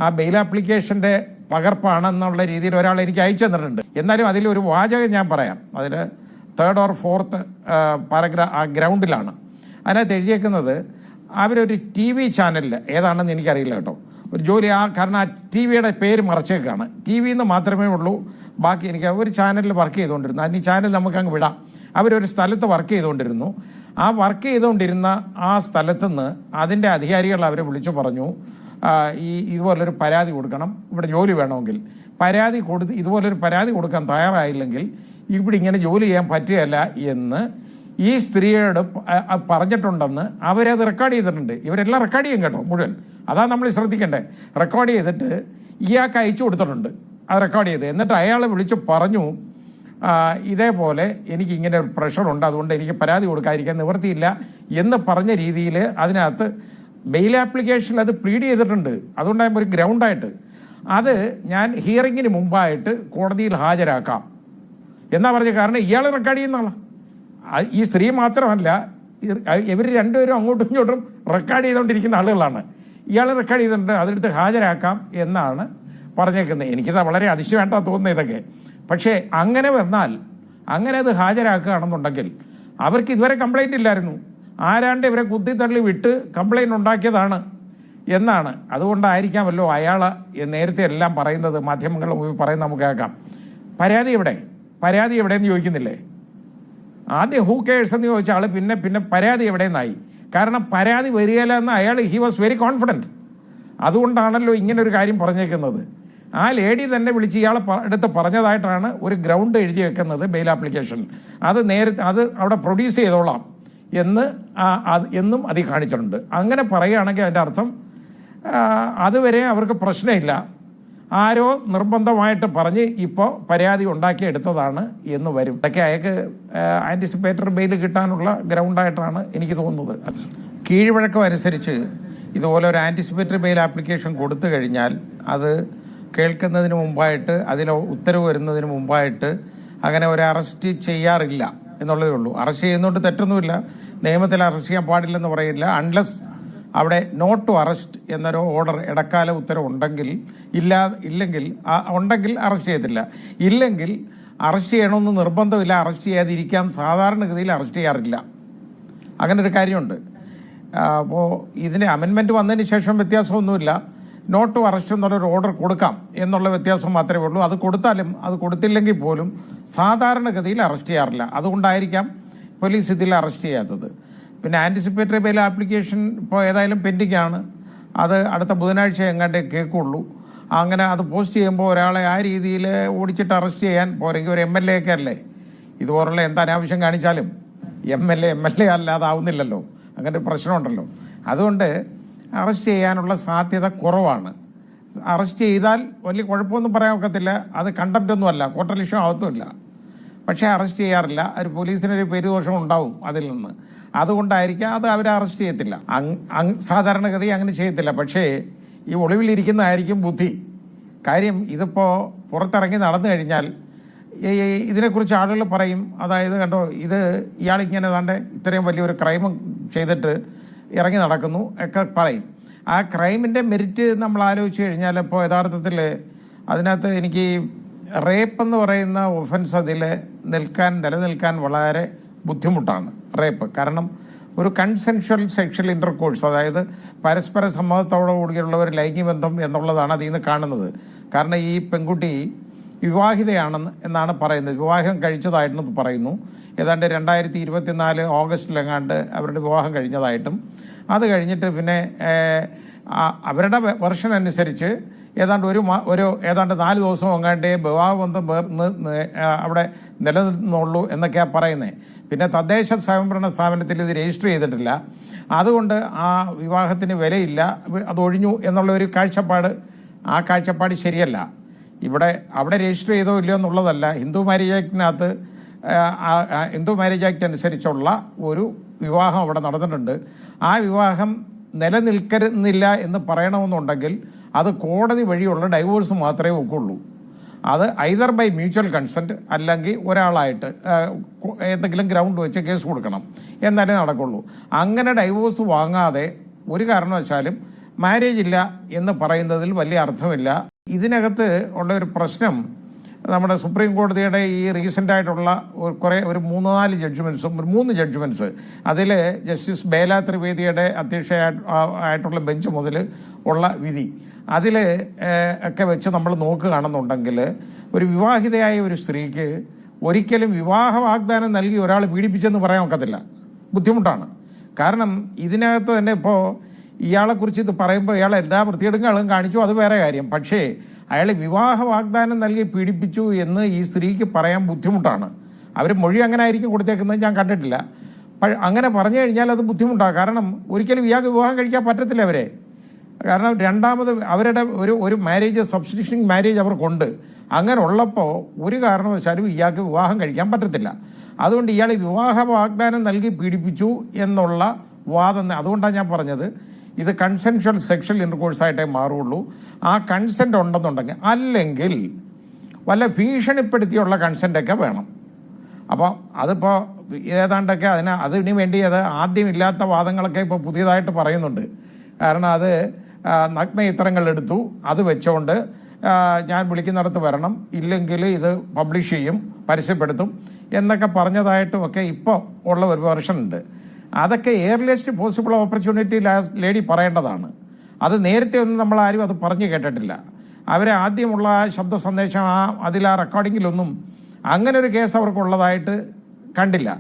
ആ ബെയിൽ ആപ്ലിക്കേഷൻ്റെ പകർപ്പാണെന്നുള്ള രീതിയിൽ ഒരാൾ എനിക്ക് അയച്ചു തന്നിട്ടുണ്ട്. എന്നാലും അതിലൊരു വാചകം ഞാൻ പറയാം. അതിൽ 3rd or 4th പാരഗ്രാഫ് ആ ഗ്രൗണ്ടിലാണ്. അതിനകത്ത് എഴുതിയേക്കുന്നത് അവരൊരു TV ചാനലിൽ ഏതാണെന്ന് എനിക്കറിയില്ല കേട്ടോ, ഒരു ജോലി കാരണം ആ TV പേര് മറച്ചേക്കാണ്. TV എന്ന് മാത്രമേ ഉള്ളൂ, ബാക്കി എനിക്ക് ഒരു ചാനലിൽ വർക്ക് ചെയ്തുകൊണ്ടിരുന്നു. അതിന് ഈ ചാനൽ നമുക്കങ്ങ് വിടാം. അവരൊരു സ്ഥലത്ത് വർക്ക് ചെയ്തുകൊണ്ടിരുന്നു. ആ വർക്ക് ചെയ്തുകൊണ്ടിരുന്ന ആ സ്ഥലത്തുനിന്ന് അതിൻ്റെ അധികാരികൾ അവരെ വിളിച്ചു പറഞ്ഞു, ഇതുപോലൊരു പരാതി കൊടുക്കണം, ഇവിടെ ജോലി വേണമെങ്കിൽ ഇതുപോലൊരു പരാതി കൊടുക്കാൻ തയ്യാറായില്ലെങ്കിൽ ഇവിടെ ഇങ്ങനെ ജോലി ചെയ്യാൻ പറ്റുകയല്ല എന്ന് ഈ സ്ത്രീയോട് പറഞ്ഞിട്ടുണ്ടെന്ന് അവരത് റെക്കോർഡ് ചെയ്തിട്ടുണ്ട്. ഇവരെല്ലാം റെക്കോർഡ് ചെയ്യും കേട്ടോ, മുഴുവൻ. അതാണ് നമ്മൾ ശ്രദ്ധിക്കേണ്ടത്. റെക്കോർഡ് ചെയ്തിട്ട് ഇയാൾക്ക് അയച്ചു കൊടുത്തിട്ടുണ്ട്, അത് റെക്കോർഡ് ചെയ്ത്. എന്നിട്ട് അയാളെ വിളിച്ചു പറഞ്ഞു, ഇതേപോലെ എനിക്ക് ഇങ്ങനെ ഒരു പ്രഷറുണ്ട്, അതുകൊണ്ട് എനിക്ക് പരാതി കൊടുക്കാതിരിക്കാൻ നിവൃത്തിയില്ല എന്ന് പറഞ്ഞ രീതിയിൽ അതിനകത്ത് ബെയിൽ ആപ്ലിക്കേഷനിൽ അത് പ്ലീഡ് ചെയ്തിട്ടുണ്ട്. അതുകൊണ്ടാകുമ്പോൾ ഒരു ഗ്രൗണ്ടായിട്ട് അത് ഞാൻ ഹിയറിങ്ങിന് മുമ്പായിട്ട് കോടതിയിൽ ഹാജരാക്കാം എന്നാ പറഞ്ഞ. കാരണം ഇയാൾ റെക്കോർഡ് ചെയ്യുന്നതാണ്. ഈ സ്ത്രീ മാത്രമല്ല, ഇവർ രണ്ടുപേരും അങ്ങോട്ടും ഇങ്ങോട്ടും റെക്കോർഡ് ചെയ്തുകൊണ്ടിരിക്കുന്ന ആളുകളാണ്. ഇയാൾ റെക്കോർഡ് ചെയ്തിട്ടുണ്ട്, അതെടുത്ത് ഹാജരാക്കാം എന്നാണ് പറഞ്ഞേക്കുന്നത്. എനിക്കത് വളരെ അതിശയമായിട്ടാണ് തോന്നുന്നത് ഇതൊക്കെ. പക്ഷേ അങ്ങനെ വന്നാൽ, അങ്ങനെ അത് ഹാജരാക്കുകയാണെന്നുണ്ടെങ്കിൽ അവർക്ക് ഇതുവരെ കംപ്ലൈൻ്റ് ഇല്ലായിരുന്നു. ആരാണ്ട് ഇവരെ കുത്തിത്തള്ളി വിട്ട് കംപ്ലൈൻറ്റ് ഉണ്ടാക്കിയതാണ് എന്നാണ്. അതുകൊണ്ടായിരിക്കാമല്ലോ അയാൾ നേരത്തെ എല്ലാം പറയുന്നത്, മാധ്യമങ്ങളുടെ മുമ്പിൽ പറയുന്നത് നമുക്ക് കേൾക്കാം. പരാതി എവിടെയെന്ന് ചോദിക്കുന്നില്ലേ? ആദ്യം ഹൂ കേഴ്സ് എന്ന് ചോദിച്ച ആൾ പിന്നെ പരാതി എവിടെയെന്നായി. കാരണം പരാതി വരികയില്ല എന്ന് അയാൾ ഹി വാസ് വെരി കോൺഫിഡൻറ്റ്. അതുകൊണ്ടാണല്ലോ ഇങ്ങനൊരു കാര്യം പറഞ്ഞേക്കുന്നത്. ആ ലേഡി തന്നെ വിളിച്ച് ഇയാളെ എടുത്ത് പറഞ്ഞതായിട്ടാണ് ഒരു ഗ്രൗണ്ട് എഴുതി വെക്കുന്നത് ബെയിൽ ആപ്ലിക്കേഷൻ. അത് അവിടെ പ്രൊഡ്യൂസ് ചെയ്തോളാം എന്നും അതിൽ കാണിച്ചിട്ടുണ്ട്. അങ്ങനെ പറയുകയാണെങ്കിൽ അതിൻ്റെ അർത്ഥം അതുവരെ അവർക്ക് പ്രശ്നമില്ല, ആരോ നിർബന്ധമായിട്ട് പറഞ്ഞ് ഇപ്പോൾ പരാതി ഉണ്ടാക്കിയെടുത്തതാണ് എന്ന് വരും. ഇതൊക്കെ അയാൾക്ക് ആൻറ്റിസിപ്പേറ്ററി ബെയിൽ കിട്ടാനുള്ള ഗ്രൗണ്ടായിട്ടാണ് എനിക്ക് തോന്നുന്നത്. കീഴ്വഴക്കം അനുസരിച്ച് ഇതുപോലെ ഒരു ആൻറ്റിസിപ്പേറ്ററി ബെയിൽ ആപ്ലിക്കേഷൻ കൊടുത്തു കഴിഞ്ഞാൽ അത് കേൾക്കുന്നതിന് മുമ്പായിട്ട്, അതിൽ ഉത്തരവ് വരുന്നതിന് മുമ്പായിട്ട് അങ്ങനെ ഒരു അറസ്റ്റ് ചെയ്യാറില്ല എന്നുള്ളതേ ഉള്ളൂ. അറസ്റ്റ് ചെയ്യുന്നതുകൊണ്ട് തെറ്റൊന്നുമില്ല, നിയമത്തിൽ അറസ്റ്റ് ചെയ്യാൻ പാടില്ലെന്ന് പറയില്ല. അൺലെസ് അവിടെ നോട്ട് ടു അറസ്റ്റ് എന്നൊരു ഓർഡർ, ഇടക്കാല ഉത്തരവ് ഉണ്ടെങ്കിൽ ഉണ്ടെങ്കിൽ അറസ്റ്റ് ചെയ്യത്തില്ല. ഇല്ലെങ്കിൽ അറസ്റ്റ് ചെയ്യണമെന്ന് നിർബന്ധമില്ല, അറസ്റ്റ് ചെയ്യാതിരിക്കാം. സാധാരണഗതിയിൽ അറസ്റ്റ് ചെയ്യാറില്ല. അങ്ങനെ ഒരു കാര്യമുണ്ട്. അപ്പോൾ ഇതിന് അമെൻമെൻറ്റ് വന്നതിന് ശേഷം വ്യത്യാസമൊന്നുമില്ല. നോട്ട് ടു അറസ്റ്റ് എന്നുള്ളൊരു ഓർഡർ കൊടുക്കാം എന്നുള്ള വ്യത്യാസം മാത്രമേ ഉള്ളൂ. അത് കൊടുത്താലും അത് കൊടുത്തില്ലെങ്കിൽ പോലും സാധാരണഗതിയിൽ അറസ്റ്റ് ചെയ്യാറില്ല. അതുകൊണ്ടായിരിക്കാം പോലീസ് ഇതിൽ അറസ്റ്റ് ചെയ്യാത്തത്. പിന്നെ ആൻറ്റിസിപ്പേറ്ററി ബെയിൽ ആപ്ലിക്കേഷൻ ഇപ്പോൾ ഏതായാലും പെൻഡിംഗ് ആണ്. അത് അടുത്ത ബുധനാഴ്ച എങ്ങാണ്ടേ കേൾക്കുള്ളൂ. അങ്ങനെ അത് പോസ്റ്റ് ചെയ്യുമ്പോൾ ഒരാളെ ആ രീതിയിൽ ഓടിച്ചിട്ട് അറസ്റ്റ് ചെയ്യാൻ പോരെങ്കിൽ ഒരു MLA ഒക്കെ അല്ലേ, ഇതുപോലുള്ള എന്ത് അനാവശ്യം കാണിച്ചാലും MLA അല്ലാതാവുന്നില്ലല്ലോ. അങ്ങനെ ഒരു പ്രശ്നമുണ്ടല്ലോ. അതുകൊണ്ട് അറസ്റ്റ് ചെയ്യാനുള്ള സാധ്യത കുറവാണ്. അറസ്റ്റ് ചെയ്താൽ വലിയ കുഴപ്പമൊന്നും പറയാൻ ഒക്കത്തില്ല. അത് കണ്ടംപ്റ്റൊന്നും അല്ല, കോട്ടലിഷ്യം ആവത്തുമില്ല. പക്ഷേ അറസ്റ്റ് ചെയ്യാറില്ല. ഒരു പോലീസിനൊരു പെരുദോഷം ഉണ്ടാവും അതിൽ നിന്ന്. അതുകൊണ്ടായിരിക്കാം അത് അവരെ അറസ്റ്റ് ചെയ്യത്തില്ല. സാധാരണഗതി അങ്ങനെ ചെയ്യത്തില്ല. പക്ഷേ ഈ ഒളിവിലിരിക്കുന്നതായിരിക്കും ബുദ്ധി. കാര്യം ഇതിപ്പോൾ പുറത്തിറങ്ങി നടന്നു കഴിഞ്ഞാൽ ഇതിനെക്കുറിച്ച് ആളുകൾ പറയും, അതായത് കണ്ടോ ഇയാളിങ്ങനെ ഏതാണ്ട് ഇത്രയും വലിയൊരു ക്രൈം ചെയ്തിട്ട് ഇറങ്ങി നടക്കുന്നു ഒക്കെ പറയും. ആ ക്രൈമിൻ്റെ മെറിറ്റ് നമ്മൾ ആലോചിച്ച് കഴിഞ്ഞാൽ ഇപ്പോൾ യഥാർത്ഥത്തിൽ അതിനകത്ത് എനിക്ക് റേപ്പ് എന്ന് പറയുന്ന ഒഫൻസ് അതിൽ നിലനിൽക്കാൻ വളരെ ബുദ്ധിമുട്ടാണ് റേപ്പ്. കാരണം ഒരു കൺസെൻഷ്വൽ സെക്ഷൽ ഇൻ്റർകോഴ്സ്, അതായത് പരസ്പര സമ്മതത്തോടു കൂടിയുള്ള ഒരു ലൈംഗിക ബന്ധം എന്നുള്ളതാണ് അതിൽ നിന്ന് കാണുന്നത്. കാരണം ഈ പെൺകുട്ടി വിവാഹിതയാണെന്നാണ് പറയുന്നത്, വിവാഹം കഴിച്ചതായിട്ടെന്ന് പറയുന്നു. ഏതാണ്ട് 2024 ഓഗസ്റ്റിലെങ്ങാണ്ട് അവരുടെ വിവാഹം കഴിഞ്ഞതായിട്ടും അത് കഴിഞ്ഞിട്ട് പിന്നെ അവരുടെ വെർഷൻ അനുസരിച്ച് ഏതാണ്ട് ഏതാണ്ട് 4 ദിവസം എങ്ങാണ്ടേ വിവാഹബന്ധം അവിടെ നിലനിന്നുള്ളൂ എന്നൊക്കെയാണ് പറയുന്നത്. പിന്നെ തദ്ദേശ സ്വയംഭരണ സ്ഥാപനത്തിൽ ഇത് രജിസ്റ്റർ ചെയ്തിട്ടില്ല, അതുകൊണ്ട് ആ വിവാഹത്തിന് വിലയില്ല, അത് ഒഴിഞ്ഞു എന്നുള്ള ഒരു കാഴ്ചപ്പാട്, ആ കാഴ്ചപ്പാട് ശരിയല്ല. അവിടെ രജിസ്റ്റർ ചെയ്തോ ഇല്ലയോ എന്നുള്ളതല്ല. ഹിന്ദു മാരേജ് ആക്ട് അനുസരിച്ചുള്ള ഒരു വിവാഹം അവിടെ നടന്നിട്ടുണ്ട്. ആ വിവാഹം നിലനിൽക്കുന്നില്ല എന്ന് പറയണമെന്നുണ്ടെങ്കിൽ അത് കോടതി വഴിയുള്ള ഡൈവോഴ്സ് മാത്രമേ ഒക്കുള്ളൂ. അത് ഐദർ ബൈ മ്യൂച്വൽ കൺസെൻറ്റ് അല്ലെങ്കിൽ ഒരാളായിട്ട് എന്തെങ്കിലും ഗ്രൗണ്ട് വെച്ച് കേസ് കൊടുക്കണം, എന്നാലേ നടക്കുള്ളൂ. അങ്ങനെ ഡൈവോഴ്സ് വാങ്ങാതെ ഒരു കാരണവശാലും മാരേജ് ഇല്ല എന്ന് പറയുന്നതിൽ വലിയ അർത്ഥമില്ല. ഇതിനകത്ത് ഉള്ള ഒരു പ്രശ്നം നമ്മുടെ സുപ്രീം കോടതിയുടെ ഈ റീസെൻ്റ് ആയിട്ടുള്ള ഒരു 3-4 ജഡ്ജ്മെൻറ്റ്സും 3 ജഡ്ജ്മെൻറ്റ്സ് അതിൽ ജസ്റ്റിസ് ബേല ത്രിവേദിയുടെ അധ്യക്ഷയായിട്ടുള്ള ബെഞ്ച് മുതൽ ഉള്ള വിധി അതിൽ ഒക്കെ വെച്ച് നമ്മൾ നോക്കുകയാണെന്നുണ്ടെങ്കിൽ ഒരു വിവാഹിതയായ ഒരു സ്ത്രീക്ക് ഒരിക്കലും വിവാഹ വാഗ്ദാനം നൽകി ഒരാൾ പീഡിപ്പിച്ചെന്ന് പറയാൻ ഒക്കത്തില്ല. ബുദ്ധിമുട്ടാണ്. കാരണം ഇതിനകത്ത് തന്നെ ഇപ്പോൾ ഇയാളെക്കുറിച്ച് ഇത് പറയുമ്പോൾ ഇയാൾ എല്ലാ വൃത്തികേടുകളും കാണിച്ചു, അത് വേറെ കാര്യം. പക്ഷേ അയാൾ വിവാഹ വാഗ്ദാനം നൽകി പീഡിപ്പിച്ചു എന്ന് ഈ സ്ത്രീക്ക് പറയാൻ ബുദ്ധിമുട്ടാണ്. അവർ മൊഴി അങ്ങനെ ആയിരിക്കും കൊടുത്തേക്കുന്നത്, ഞാൻ കണ്ടിട്ടില്ല. അങ്ങനെ പറഞ്ഞു കഴിഞ്ഞാൽ അത് ബുദ്ധിമുട്ടാണ്. കാരണം ഒരിക്കലും ഇയാൾക്ക് വിവാഹം കഴിക്കാൻ പറ്റത്തില്ല അവരെ. കാരണം രണ്ടാമത് അവരുടെ ഒരു മാരേജ്, സബ്സ്റ്റിറ്റ്യൂഷനിങ് മാരേജ് അവർക്കുണ്ട്. അങ്ങനെ ഉള്ളപ്പോൾ ഒരു കാരണവശാലും ഇയാൾക്ക് വിവാഹം കഴിക്കാൻ പറ്റത്തില്ല. അതുകൊണ്ട് ഇയാൾ വിവാഹ വാഗ്ദാനം നൽകി പീഡിപ്പിച്ചു എന്നുള്ള വാദം, അതുകൊണ്ടാണ് ഞാൻ പറഞ്ഞത് ഇത് കൺസെൻഷ്വൽ സെക്ഷൽ ഇൻ്റർകോഴ്സായിട്ടേ മാറുള്ളൂ. ആ കൺസെൻറ്റ് ഉണ്ടെന്നുണ്ടെങ്കിൽ, അല്ലെങ്കിൽ വല്ല ഭീഷണിപ്പെടുത്തിയുള്ള കൺസെൻറ്റൊക്കെ വേണം. അപ്പോൾ അതിപ്പോൾ ഏതാണ്ടൊക്കെ അതിന് വേണ്ടി ആദ്യം ഇല്ലാത്ത വാദങ്ങളൊക്കെ ഇപ്പോൾ പുതിയതായിട്ട് പറയുന്നുണ്ട്. കാരണം അത് നഗ്ന ചിത്രങ്ങൾ എടുത്തു, അത് വെച്ചുകൊണ്ട് ഞാൻ വിളിക്കുന്നിടത്ത് വരണം, ഇല്ലെങ്കിൽ ഇത് പബ്ലിഷ് ചെയ്യും, പരസ്യപ്പെടുത്തും എന്നൊക്കെ പറഞ്ഞതായിട്ടുമൊക്കെ ഇപ്പോൾ ഉള്ള ഒരു വെർഷൻ ഉണ്ട്. അതൊക്കെ എയർലിയസ്റ്റ് പോസിബിൾ ഓപ്പർച്യൂണിറ്റി ലേഡി പറയേണ്ടതാണ്. അത് നേരത്തെ ഒന്നും നമ്മളാരും അത് പറഞ്ഞു കേട്ടിട്ടില്ല. അവരെ ആദ്യമുള്ള ആ ശബ്ദ സന്ദേശം അതിൽ ആ റെക്കോർഡിങ്ങിലൊന്നും അങ്ങനെ ഒരു കേസ് അവർക്കുള്ളതായിട്ട് കണ്ടില്ല.